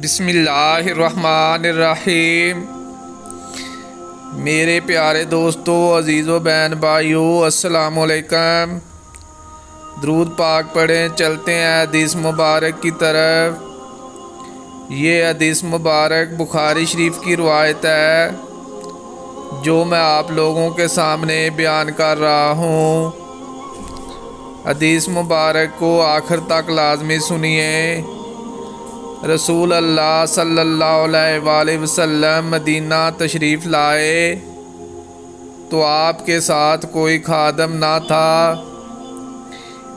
بسم اللہ الرحمن الرحیم۔ میرے پیارے دوستو، عزیز و بہن بھائیو، السلام علیکم۔ درود پاک پڑھیں، چلتے ہیں حدیث مبارک کی طرف۔ یہ حدیث مبارک بخاری شریف کی روایت ہے جو میں آپ لوگوں کے سامنے بیان کر رہا ہوں۔ حدیث مبارک کو آخر تک لازمی سنیے۔ رسول اللہ صلی اللہ علیہ وآلہ وسلم مدینہ تشریف لائے تو آپ کے ساتھ کوئی خادم نہ تھا،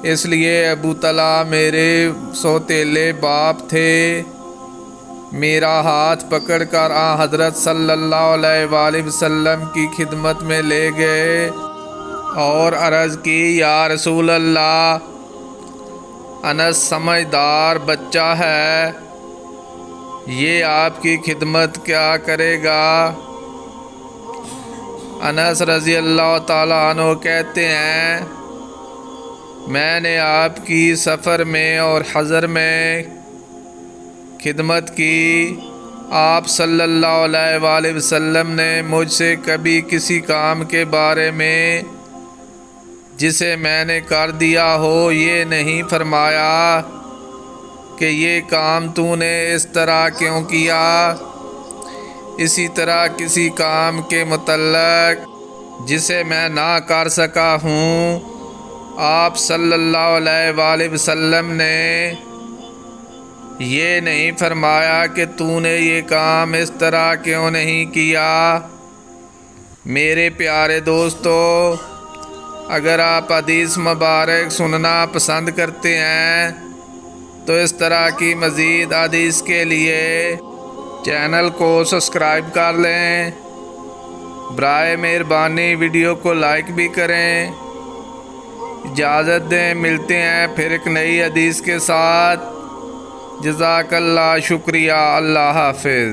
اس لیے ابو طلحہ میرے سوتیلے باپ تھے۔ میرا ہاتھ پکڑ کر حضرت صلی اللہ علیہ وآلہ وسلم کی خدمت میں لے گئے اور عرض کی، یا رسول اللہ، انس سمجھدار بچہ ہے، یہ آپ کی خدمت کیا کرے گا؟ انس رضی اللہ تعالیٰ عنہ کہتے ہیں، میں نے آپ کی سفر میں اور حضر میں خدمت کی۔ آپ صلی اللہ علیہ وآلہ وسلم نے مجھ سے کبھی کسی کام کے بارے میں جسے میں نے کر دیا ہو یہ نہیں فرمایا کہ یہ کام تو نے اس طرح کیوں کیا۔ اسی طرح کسی کام کے متعلق جسے میں نہ کر سکا ہوں، آپ صلی اللہ علیہ وآلہ وسلم نے یہ نہیں فرمایا کہ تو نے یہ کام اس طرح کیوں نہیں کیا۔ میرے پیارے دوستو، اگر آپ حدیث مبارک سننا پسند کرتے ہیں تو اس طرح کی مزید حدیث کے لیے چینل کو سبسکرائب کر لیں۔ برائے مہربانی ویڈیو کو لائک بھی کریں۔ اجازت دیں، ملتے ہیں پھر ایک نئی حدیث کے ساتھ۔ جزاک اللہ، شکریہ، اللہ حافظ۔